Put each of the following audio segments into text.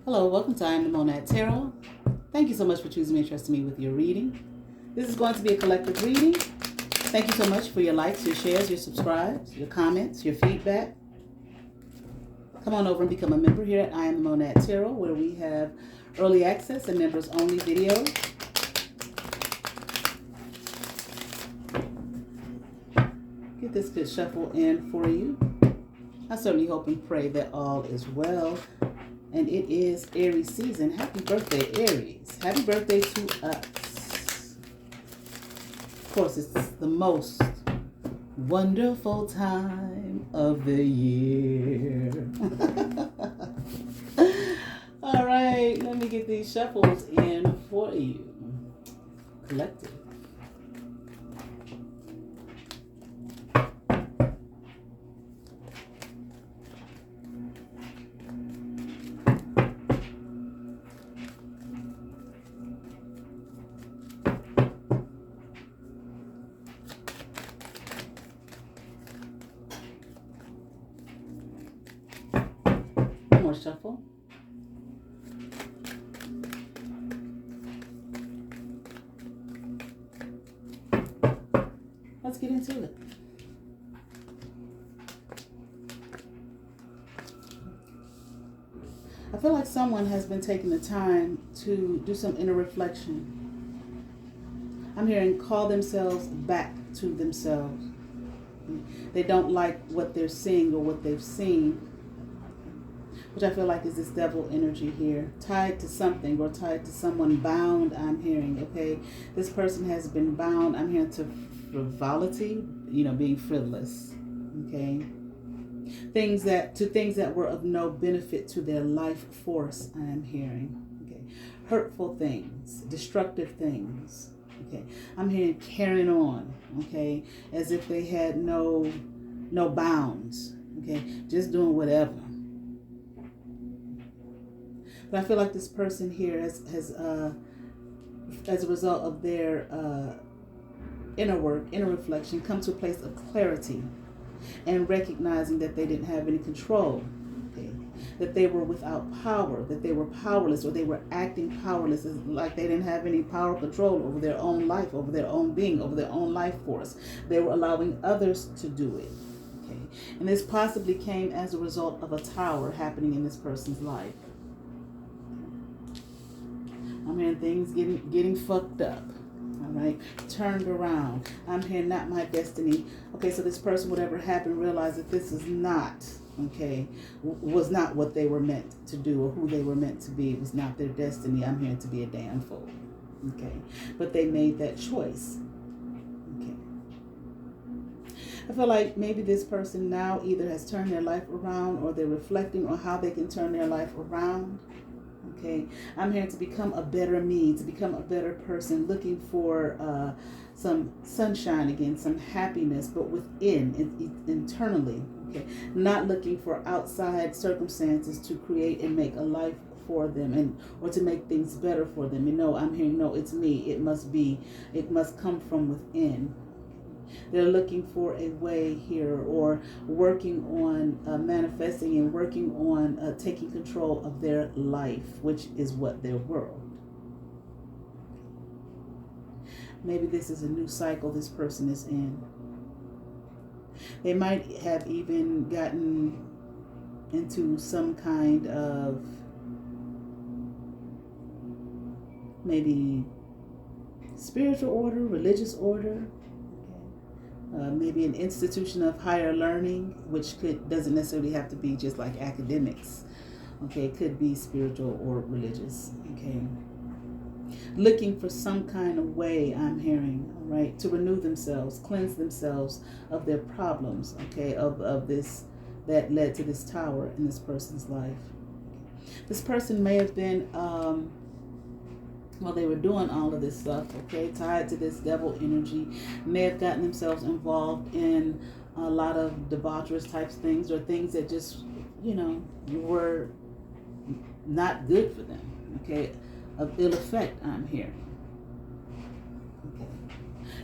Hello, welcome to I Am the Monad Tarot. Thank you so much for choosing me and trusting me with your reading. This is going to be a collective reading. Thank you so much for your likes, your shares, your subscribes, your comments, your feedback. Come on over and become a member here at I Am the Monad Tarot, where we have early access and members only videos. Get this good shuffle in for you. I certainly hope and pray that all is well. And it is Aries season. Happy birthday, Aries. Happy birthday to us. Of course, it's the most wonderful time of the year. All right, let me get these shuffles in for you. Collective. More shuffle. Let's get into it. I feel like someone has been taking the time to do some inner reflection. I'm hearing call themselves back to themselves. They don't like what they're seeing or what they've seen, which I feel like is this devil energy here, tied to something or tied to someone, bound, I'm hearing, okay? This person has been bound, I'm hearing, to frivolity, being frivolous, okay? Things that were of no benefit to their life force, I am hearing, okay? Hurtful things, destructive things, okay? I'm hearing carrying on, okay? As if they had no bounds, okay? Just doing whatever. But I feel like this person here has as a result of their inner work, inner reflection, come to a place of clarity and recognizing that they didn't have any control, okay? That they were without power, that they were powerless, or they were acting powerless, like they didn't have any power or control over their own life, over their own being, over their own life force. They were allowing others to do it, okay? And this possibly came as a result of a tower happening in this person's life. I'm hearing things getting fucked up. All right, turned around. I'm hearing not my destiny. Okay, so this person, whatever happened, realized that this is not, okay, was not what they were meant to do or who they were meant to be. It was not their destiny. I'm hearing to be a damn fool. Okay, but they made that choice. Okay, I feel like maybe this person now either has turned their life around or they're reflecting on how they can turn their life around. Okay, I'm here to become a better me, to become a better person, looking for some sunshine again, some happiness, but within, internally. Okay, not looking for outside circumstances to create and make a life for them or to make things better for them. I'm hearing, no, it's me. It must come from within. They're looking for a way here, or working on manifesting and working on taking control of their life, which is what their world. Maybe this is a new cycle this person is in. They might have even gotten into some kind of maybe spiritual order, religious order. Maybe an institution of higher learning, which doesn't necessarily have to be just like academics. Okay, it could be spiritual or religious. Okay, looking for some kind of way, I'm hearing, all right, to renew themselves, cleanse themselves of their problems. Okay, of this that led to this tower in this person's life. This person may have been while they were doing all of this stuff, okay, tied to this devil energy, may have gotten themselves involved in a lot of debaucherous types things, or things that just, were not good for them, okay, of ill effect, I'm here. Okay.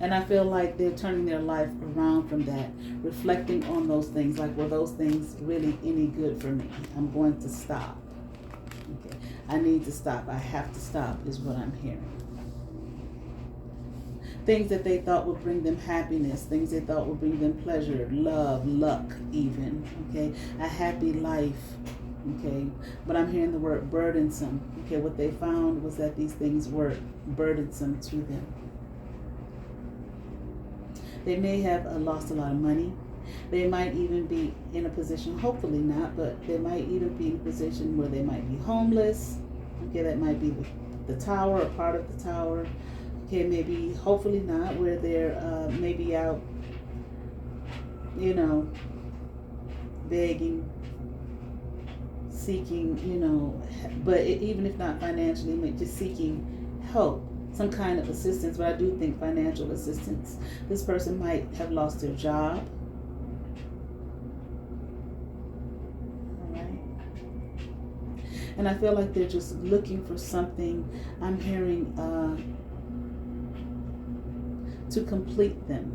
And I feel like they're turning their life around from that, reflecting on those things, like, were those things really any good for me? I'm going to stop. Okay, I need to stop. I have to stop is what I'm hearing. Things that they thought would bring them happiness, things they thought would bring them pleasure, love, luck even, okay? A happy life, okay? But I'm hearing the word burdensome, okay? What they found was that these things were burdensome to them. They may have lost a lot of money. They might even be in a position, hopefully not, but they might even be in a position where they might be homeless. Okay, that might be the tower or part of the tower. Okay, maybe, hopefully not, where they're maybe out, begging, seeking, but even if not financially, just seeking help, some kind of assistance. But I do think financial assistance. This person might have lost their job. All right. And I feel like they're just looking for something. I'm hearing to complete them.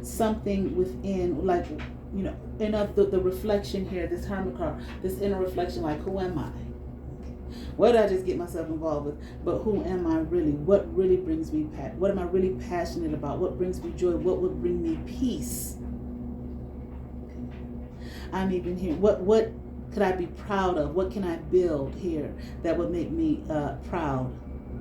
Something within, like, in the reflection here, this Hermit card, this inner reflection, like, who am I? What did I just get myself involved with? But who am I really? What really brings me what am I really passionate about? What brings me joy? What would bring me peace? I'm even here. What could I be proud of? What can I build here that would make me proud?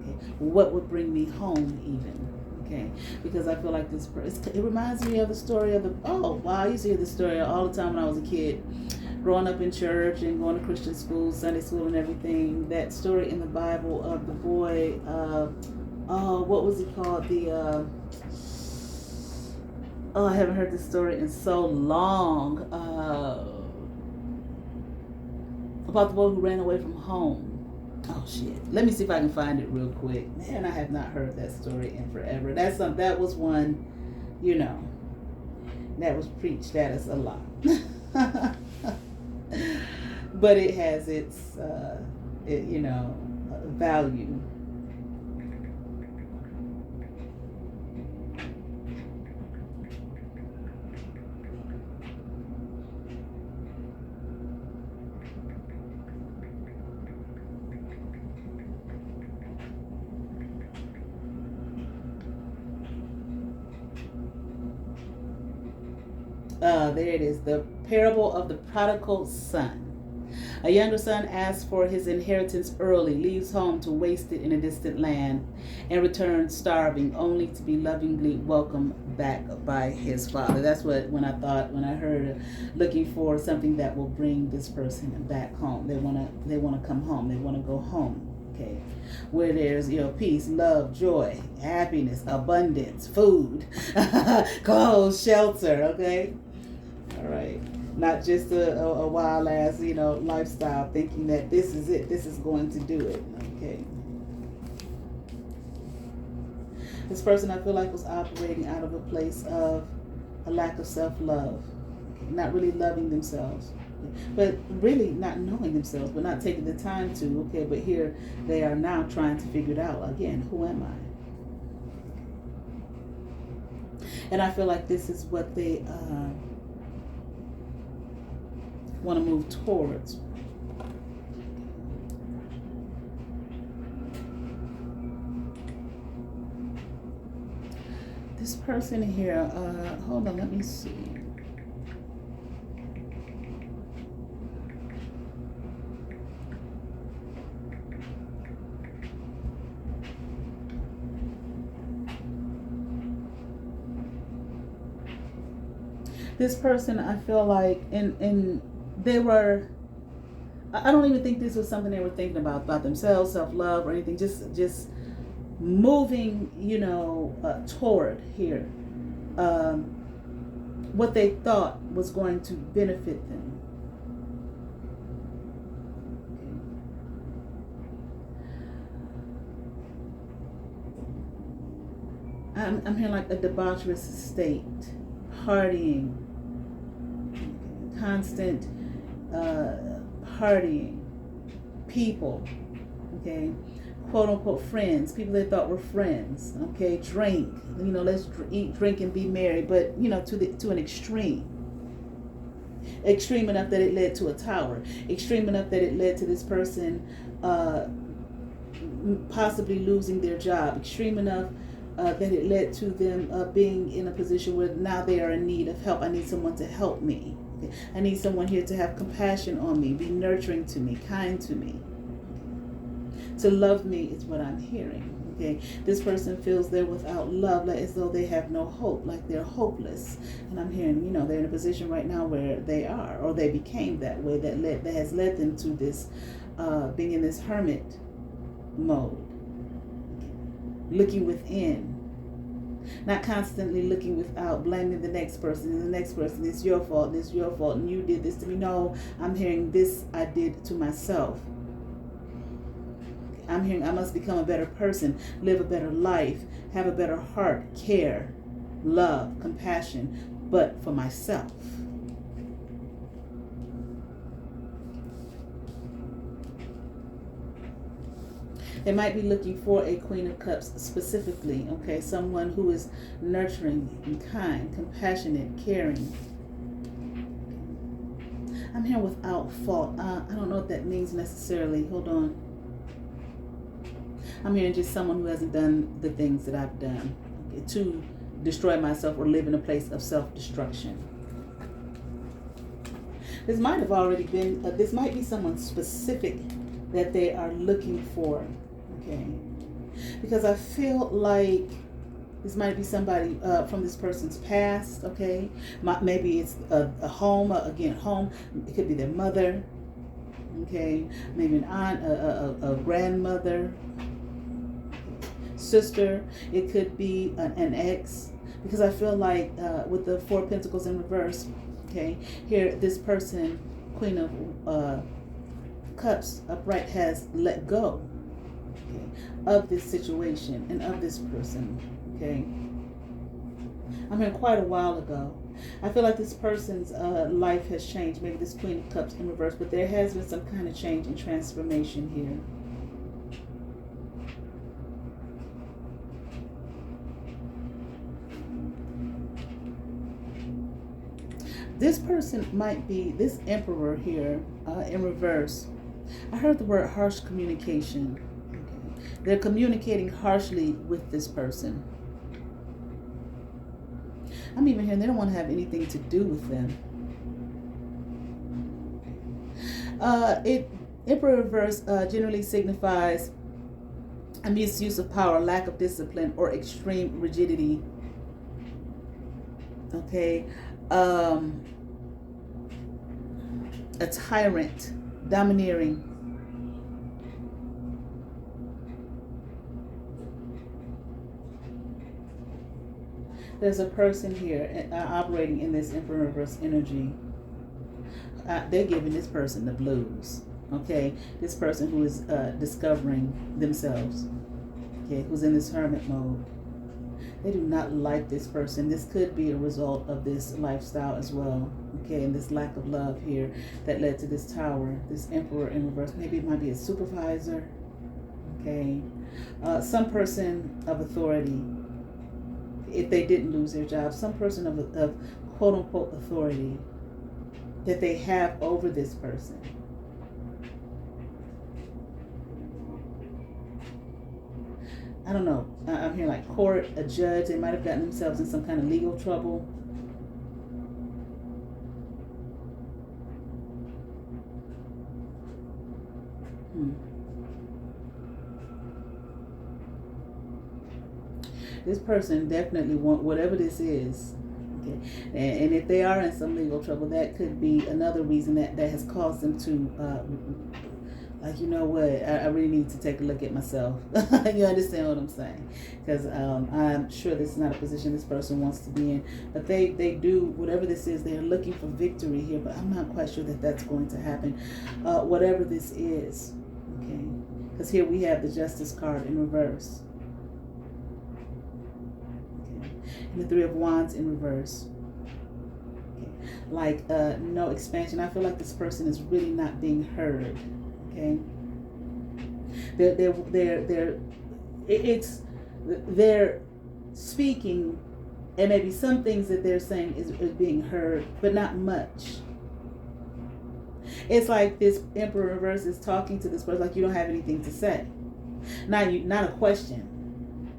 Okay. What would bring me home even? Okay, because I feel like this, it reminds me of the story of I used to hear this story all the time when I was a kid, growing up in church and going to Christian school, Sunday school and everything. That story in the Bible of the boy, what was he called? I haven't heard this story in so long, about the boy who ran away from home. Oh shit! Let me see if I can find it real quick. Man, I have not heard that story in forever. That was one, that was preached at us a lot. But it has its, value. There it is, the parable of the prodigal son. A younger son asks for his inheritance early, leaves home to waste it in a distant land, and returns starving, only to be lovingly welcomed back by his father. That's when I heard looking for something that will bring this person back home. They wanna come home. They wanna go home. Okay, where there's peace, love, joy, happiness, abundance, food, clothes, shelter. Okay. All right, not just a wild ass, lifestyle, thinking that this is it, this is going to do it. Okay. This person, I feel like, was operating out of a place of a lack of self-love, not really loving themselves, but really not knowing themselves, but not taking the time to. Okay, but here they are now trying to figure it out again. Who am I? And I feel like this is what they want to move towards. This person here, hold on, let me see. This person, I feel like, they were, I don't even think this was something they were thinking about themselves, self-love or anything, just moving, toward here, what they thought was going to benefit them. I'm hearing like a debaucherous state, partying, constant partying, people, okay, quote unquote friends, people they thought were friends, okay, drink, let's eat, drink, and be merry, but to an extreme. Extreme enough that it led to a tower. Extreme enough that it led to this person possibly losing their job. Extreme enough that it led to them being in a position where now they are in need of help. I need someone to help me. Okay? I need someone here to have compassion on me, be nurturing to me, kind to me. To love me is what I'm hearing. Okay, this person feels they're without love, like as though they have no hope, like they're hopeless. And I'm hearing, they're in a position right now where they are, or they became that way, that has led them to this being in this hermit mode, looking within, not constantly looking without, blaming the next person and the next person. It's your fault, and you did this to me. No, I'm hearing this I did to myself. I'm hearing I must become a better person, live a better life, have a better heart, care, love, compassion, but for myself. They might be looking for a Queen of Cups specifically, okay? Someone who is nurturing and kind, compassionate, caring. I'm here without fault. I don't know what that means necessarily. Hold on. I'm hearing just someone who hasn't done the things that I've done, okay, to destroy myself or live in a place of self-destruction. This might have already been, this might be someone specific that they are looking for, okay? Because I feel like this might be somebody from this person's past, okay? Maybe it's a home, home. It could be their mother, okay? Maybe an aunt, a grandmother, sister. It could be an ex, because I feel like with the Four of Pentacles in reverse, okay, here this person, Queen of Cups upright, has let go, okay, of this situation and of this person, okay. I'm here quite a while ago. I feel like this person's life has changed. Maybe this Queen of Cups in reverse, but there has been some kind of change and transformation here. This person might be this Emperor here in reverse. I heard the word harsh communication. Okay. They're communicating harshly with this person. I'm even hearing they don't want to have anything to do with them. Emperor reverse generally signifies a misuse of power, lack of discipline, or extreme rigidity. Okay. A tyrant, domineering. There's a person here operating in this Emperor reverse energy. They're giving this person the blues. Okay, this person who is discovering themselves. Okay, who's in this hermit mode. They do not like this person. This could be a result of this lifestyle as well. Okay, and this lack of love here that led to this tower, this Emperor in reverse. Maybe it might be a supervisor. Okay, some person of authority. If they didn't lose their job, some person of quote unquote authority that they have over this person. I don't know. I'm hearing like court, a judge. They might have gotten themselves in some kind of legal trouble. This person definitely want whatever this is. Okay, and if they are in some legal trouble, that could be another reason that has caused them to. Like, you know what, I really need to take a look at myself. You understand what I'm saying? Because I'm sure this is not a position this person wants to be in. But they do, whatever this is, they're looking for victory here. But I'm not quite sure that that's going to happen. Whatever this is. Okay? Because here we have the Justice card in reverse. Okay. And the Three of Wands in reverse. Okay. Like no expansion. I feel like this person is really not being heard. Okay, they're speaking, and maybe some things that they're saying is being heard, but not much. It's like this Emperor reverse is talking to this person like you don't have anything to say. Not a question.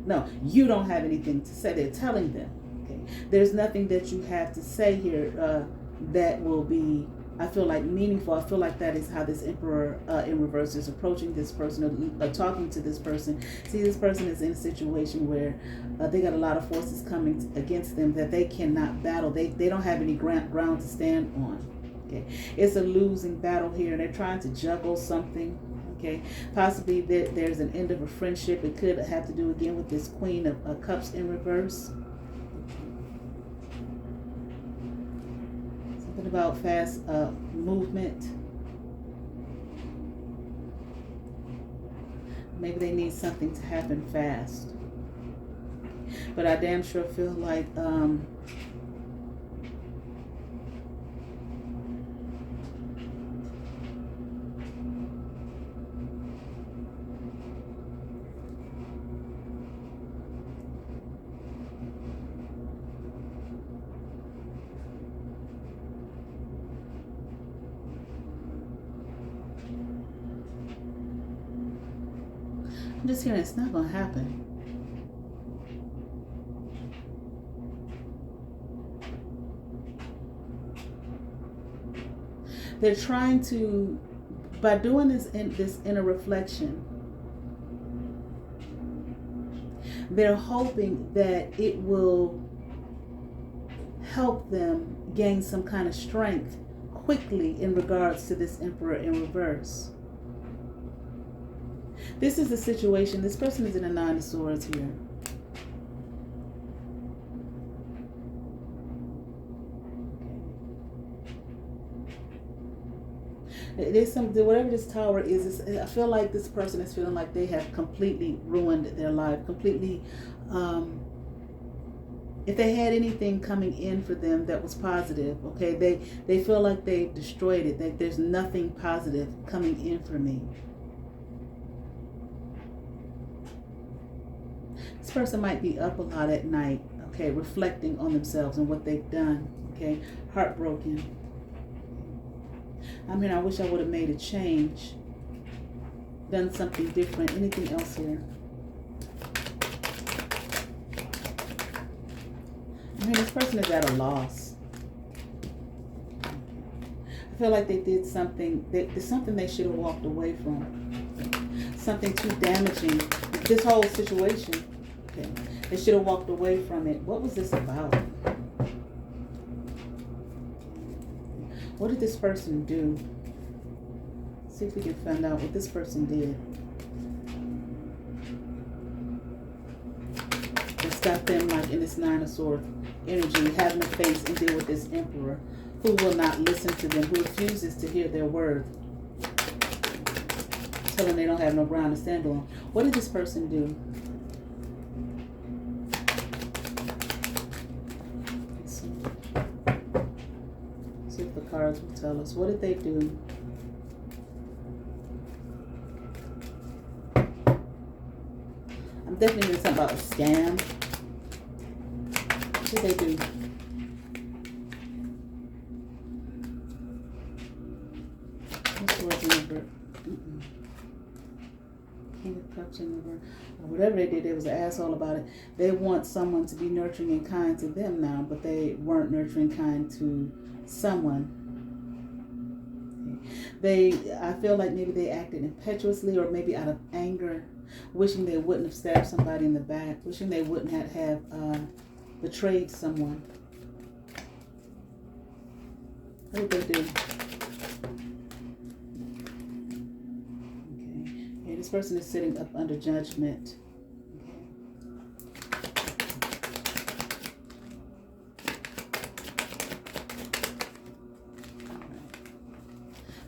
No, you don't have anything to say. They're telling them. Okay, there's nothing that you have to say here that will be, I feel like, meaningful. I feel like that is how this Emperor in reverse is approaching this person or talking to this person. See, this person is in a situation where they got a lot of forces coming against them that they cannot battle. They don't have any ground to stand on. Okay, it's a losing battle here, and they're trying to juggle something. Okay, possibly there's an end of a friendship. It could have to do again with this Queen of Cups in reverse. Something about fast movement. Maybe they need something to happen fast. But I damn sure feel like I'm just hearing it's not going to happen. They're trying to, by doing this inner reflection, they're hoping that it will help them gain some kind of strength quickly in regards to this Emperor in reverse. This is the situation. This person is in a Nine of Swords here. There's whatever this Tower is, I feel like this person is feeling like they have completely ruined their life. Completely, if they had anything coming in for them that was positive, okay, they feel like they've destroyed it. That there's nothing positive coming in for me. This person might be up a lot at night, okay, reflecting on themselves and what they've done, okay, heartbroken. I mean, I wish I would have made a change, done something different. Anything else here? I mean, this person is at a loss. I feel like they did something, there's something they should have walked away from. Something too damaging. This whole situation. Okay. They should have walked away from it. What was this about? What did this person do? See if we can find out what this person did. It's got them like in this Nine of Swords energy, having to face and deal with this Emperor who will not listen to them, who refuses to hear their word, telling they don't have no ground to stand on. What did this person do? Cards will tell us. What did they do? I'm definitely hearing something about a scam. What did they do? What's the word in the word? King of Cups in the word. Whatever they did, they was an asshole about it. They want someone to be nurturing and kind to them now, but they weren't nurturing kind to someone. I feel like maybe they acted impetuously or maybe out of anger, wishing they wouldn't have stabbed somebody in the back, wishing they wouldn't have betrayed someone. What did they do? Okay. Yeah, this person is sitting up under judgment.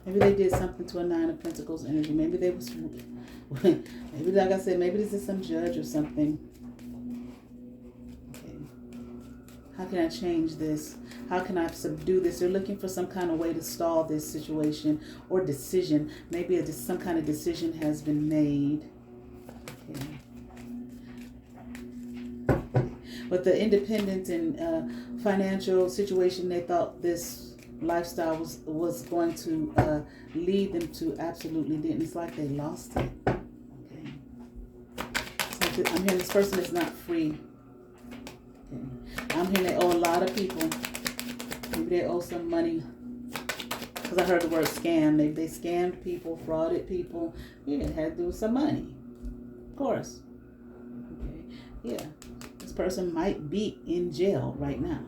Maybe they did something to a Nine of Pentacles energy. Maybe they was, maybe like I said, maybe this is some judge or something. Okay. How can I change this? How can I subdue this? They're looking for some kind of way to stall this situation or decision. Maybe some kind of decision has been made. Okay. With the independent and financial situation, they thought this lifestyle was going to lead them to absolutely didn't. It's like they lost it. Okay. I'm hearing this person is not free. Okay. I'm hearing they owe a lot of people. Maybe they owe some money. Because I heard the word scam. Maybe they scammed people, frauded people. Yeah, it had to do with some money. Of course. Okay. Yeah. This person might be in jail right now.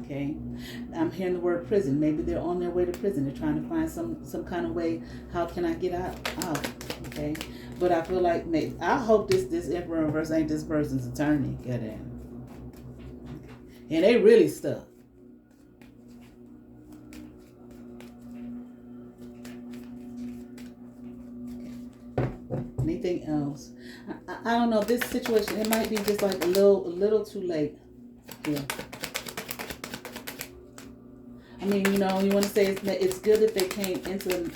Okay. I'm hearing the word prison. Maybe they're on their way to prison. They're trying to find some kind of way. How can I get out? Okay. But I feel like I hope this Emperor in reverse ain't this person's attorney. Get in. And they really stuck. Anything else? I don't know. This situation, it might be just like a little too late. Yeah. I mean, you know, you want to say it's good that they came into,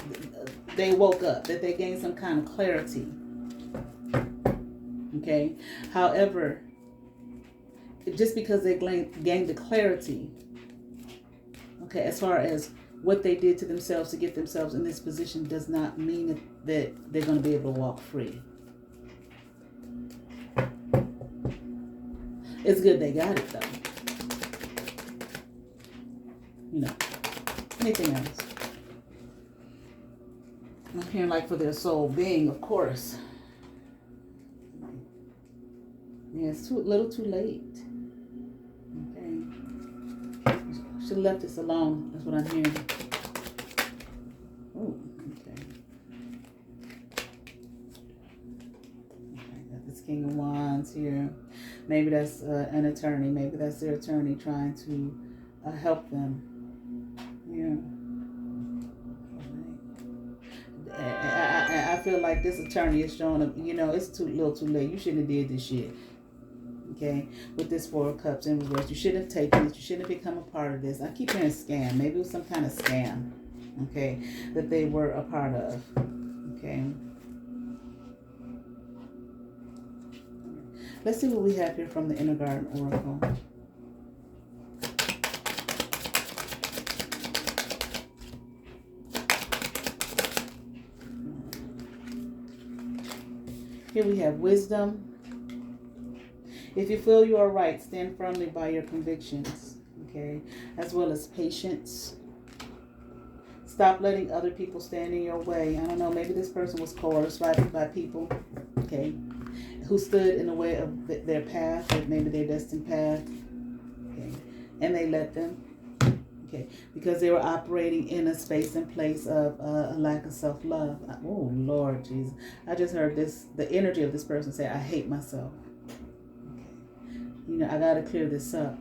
they woke up, that they gained some kind of clarity. Okay. However, just because they gained the clarity, okay, as far as what they did to themselves to get themselves in this position does not mean that they're going to be able to walk free. It's good they got it, though. You know, anything else? I'm hearing like for their soul being, of course. Yeah, it's a little too late. Okay. Should have left this alone. That's what I'm hearing. Oh, okay. Got this King of Wands here. Maybe that's an attorney. Maybe that's their attorney trying to help them. Yeah. I feel like this attorney is showing them, you know, it's little too late. You shouldn't have did this shit. Okay, with this Four of Cups in reverse, you shouldn't have taken it. You shouldn't have become a part of this. I keep hearing scam. Maybe it was some kind of scam, okay, that they were a part of. Okay. Let's see what we have here from the Inner Garden Oracle. Here we have wisdom. If you feel you are right, stand firmly by your convictions, okay? As well as patience. Stop letting other people stand in your way. I don't know, maybe this person was coerced by people, okay, who stood in the way of their path, or maybe their destined path, okay? And they let them, okay, because they were operating in a space and place of a lack of self-love. Oh, Lord Jesus. I just heard the energy of this person say, I hate myself. You know, I got to clear this up.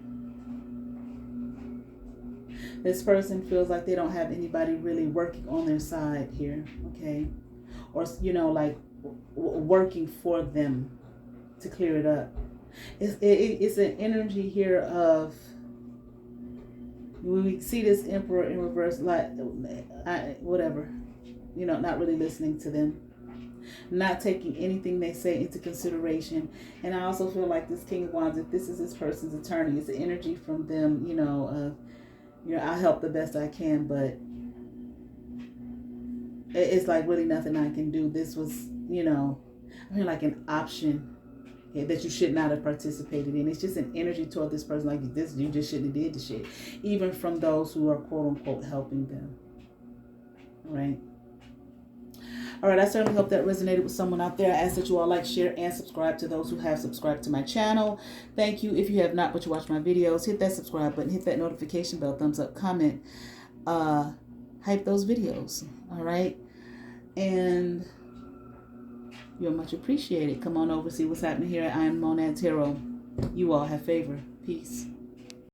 This person feels like they don't have anybody really working on their side here, okay? Or, you know, like working for them to clear it up. It's an energy here of, when we see this Emperor in reverse, like, whatever, you know, not really listening to them. Not taking anything they say into consideration. And I also feel like this King of Wands, if this is this person's attorney, it's the energy from them, you know, I help the best I can, but it's like really nothing I can do. This was, you know, I mean, like an option, okay, that you should not have participated in. It's just an energy toward this person, like this, you just shouldn't have did the shit. Even from those who are quote unquote helping them. All right. All right, I certainly hope that resonated with someone out there. I ask that you all like, share, and subscribe to those who have subscribed to my channel. Thank you. If you have not, but you watch my videos, hit that subscribe button, hit that notification bell, thumbs up, comment, hype those videos. All right, and you're much appreciated. Come on over, see what's happening here at I Am Monad Tarot. You all have favor. Peace.